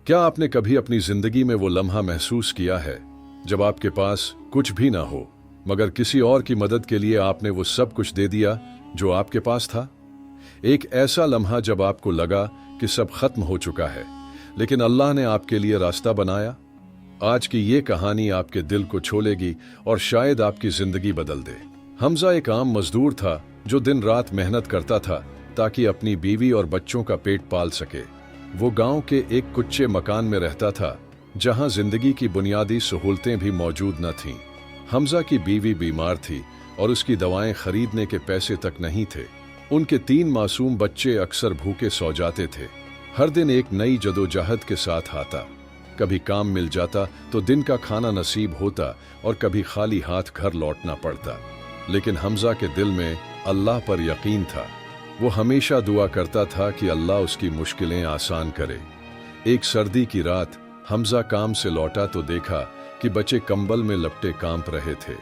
क्या आपने कभी अपनी जिंदगी में वो लम्हा महसूस किया है जब आपके पास कुछ भी ना हो, मगर किसी और की मदद के लिए आपने वो सब कुछ दे दिया जो आपके पास था? एक ऐसा लम्हा जब आपको लगा कि सब खत्म हो चुका है, लेकिन अल्लाह ने आपके लिए रास्ता बनाया। आज की ये कहानी आपके दिल को छोलेगी और शायद आपकी जिंदगी बदल दे। हमजा एक आम मजदूर था जो दिन रात मेहनत करता था ताकि अपनी बीवी और बच्चों का पेट पाल सके। वो गांव के एक कुच्चे मकान में रहता था जहां जिंदगी की बुनियादी सहूलतें भी मौजूद न थीं। हमजा की बीवी बीमार थी और उसकी दवाएं खरीदने के पैसे तक नहीं थे। उनके 3 मासूम बच्चे अक्सर भूखे सो जाते थे। हर दिन एक नई जदोजहद के साथ आता। कभी काम मिल जाता तो दिन का खाना नसीब होता और कभी खाली हाथ घर लौटना पड़ता। लेकिन हमजा के दिल में अल्लाह पर यकीन था। वो हमेशा दुआ करता था कि अल्लाह उसकी मुश्किलें आसान करे। एक सर्दी की रात हमजा काम से लौटा तो देखा कि बच्चे कंबल में लपटे कांप रहे थे।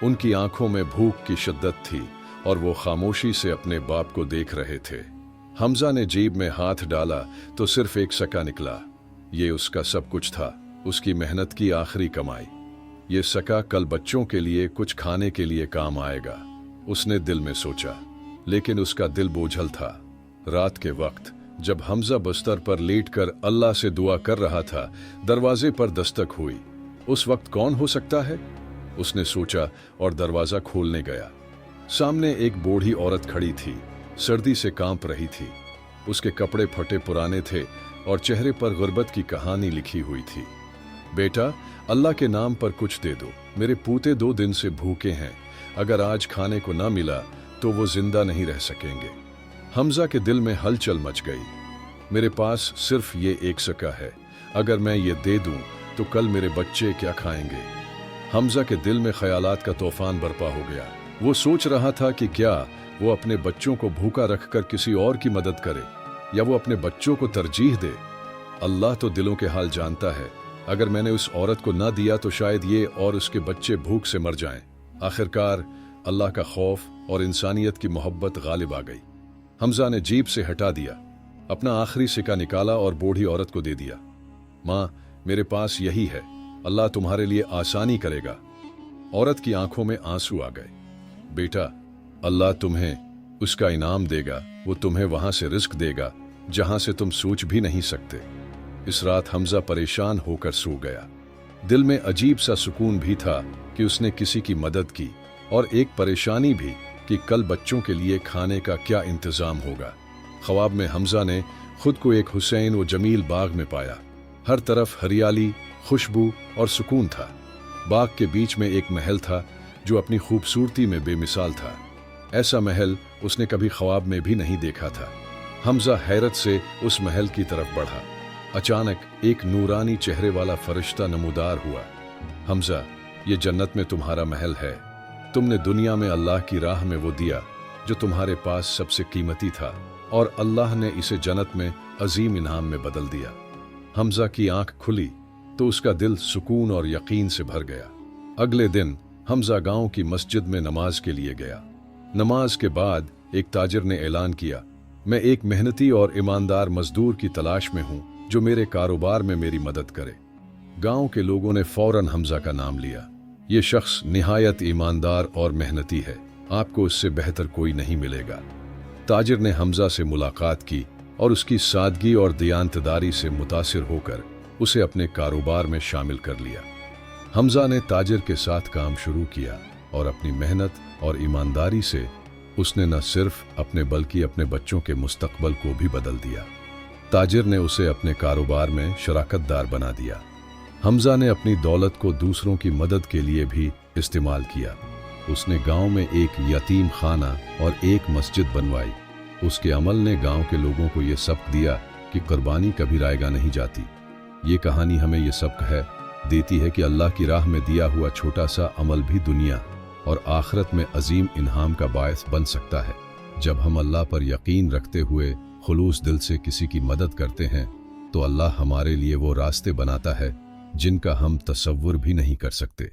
उनकी आंखों में भूख की शिद्दत थी और वो खामोशी से अपने बाप को देख रहे थे। हमजा ने जेब में हाथ डाला तो सिर्फ एक सका निकला। ये उसका सब कुछ था, उसकी मेहनत की आखिरी कमाई। ये सका कल बच्चों के लिए कुछ खाने के लिए काम आएगा, उसने दिल में सोचा। लेकिन उसका दिल बोझल था। रात के वक्त जब हमजा बिस्तर पर लेटकर अल्लाह से दुआ कर रहा था, दरवाजे पर दस्तक हुई। उस वक्त कौन हो सकता है, उसने सोचा और दरवाजा खोलने गया। सामने एक बूढ़ी औरत खड़ी थी, सर्दी से कांप रही थी। उसके कपड़े फटे पुराने थे और चेहरे पर गुर्बत की कहानी लिखी हुई थी। बेटा, अल्लाह के नाम पर कुछ दे दो, मेरे पूते 2 दिन से भूखे हैं। अगर आज खाने को ना मिला तो वो जिंदा नहीं रह सकेंगे। हमजा के दिल में हलचल मच गई। मेरे पास सिर्फ ये एक सका है, अगर मैं ये दे दूं तो कल मेरे बच्चे क्या खाएंगे? हमजा के दिल में ख्यालात का तूफान बरपा हो गया। वो सोच रहा था कि क्या वो अपने बच्चों को भूखा रखकर किसी और की मदद करे या वो अपने बच्चों को तरजीह दे। अल्लाह तो दिलों के हाल जानता है। अगर मैंने उस औरत को ना दिया तो शायद ये और उसके बच्चे भूख से मर जाएं। आखिरकार अल्लाह का खौफ और इंसानियत की मोहब्बत गालिब आ गई। हमजा ने जेब से हटा दिया, अपना आखिरी सिक्का निकाला और बूढ़ी औरत को दे दिया। माँ, मेरे पास यही है, अल्लाह तुम्हारे लिए आसानी करेगा। औरत की आंखों में आंसू आ गए। बेटा, अल्लाह तुम्हें उसका इनाम देगा, वो तुम्हें वहां से रिस्क देगा जहां से तुम सोच भी नहीं सकते। इस रात हमजा परेशान होकर सो गया। दिल में अजीब सा सुकून भी था कि उसने किसी की मदद की, और एक परेशानी भी कि कल बच्चों के लिए खाने का क्या इंतजाम होगा। ख्वाब में हमजा ने खुद को एक हुसैन व जमील बाग में पाया। हर तरफ हरियाली, खुशबू और सुकून था। बाग के बीच में एक महल था जो अपनी खूबसूरती में बेमिसाल था। ऐसा महल उसने कभी ख्वाब में भी नहीं देखा था। हमजा हैरत से उस महल की तरफ बढ़ा। अचानक एक नूरानी चेहरे वाला फरिश्ता नमूदार हुआ। हमजा, ये जन्नत में तुम्हारा महल है। तुमने दुनिया में अल्लाह की राह में वो दिया जो तुम्हारे पास सबसे कीमती था, और अल्लाह ने इसे जन्नत में अजीम इनाम में बदल दिया। हमजा की आंख खुली तो उसका दिल सुकून और यकीन से भर गया। अगले दिन हमजा गांव की मस्जिद में नमाज के लिए गया। नमाज के बाद एक ताजिर ने ऐलान किया, मैं एक मेहनती और ईमानदार मजदूर की तलाश में हूं जो मेरे कारोबार में मेरी मदद करे। गांव के लोगों ने फौरन हमजा का नाम लिया। ये शख्स निहायत ईमानदार और मेहनती है, आपको उससे बेहतर कोई नहीं मिलेगा। ताजिर ने हमजा से मुलाकात की और उसकी सादगी और दयानतदारी से मुतासिर होकर उसे अपने कारोबार में शामिल कर लिया। हमजा ने ताजिर के साथ काम शुरू किया और अपनी मेहनत और ईमानदारी से उसने न सिर्फ अपने बल्कि अपने बच्चों के मुस्तकबल को भी बदल दिया। ताजिर ने उसे अपने कारोबार में शराकतदार बना दिया। हमजा ने अपनी दौलत को दूसरों की मदद के लिए भी इस्तेमाल किया। उसने गांव में एक यतीम खाना और एक मस्जिद बनवाई। उसके अमल ने गांव के लोगों को यह सबक दिया कि कुर्बानी कभी रायगा नहीं जाती। ये कहानी हमें यह सबक देती है कि अल्लाह की राह में दिया हुआ छोटा सा अमल भी दुनिया और आखिरत में अजीम इनाम का बायस बन सकता है। जब हम अल्लाह पर यकीन रखते हुए खुलूस दिल से किसी की मदद करते हैं तो अल्लाह हमारे लिए वो रास्ते बनाता है जिनका हम तसव्वुर भी नहीं कर सकते।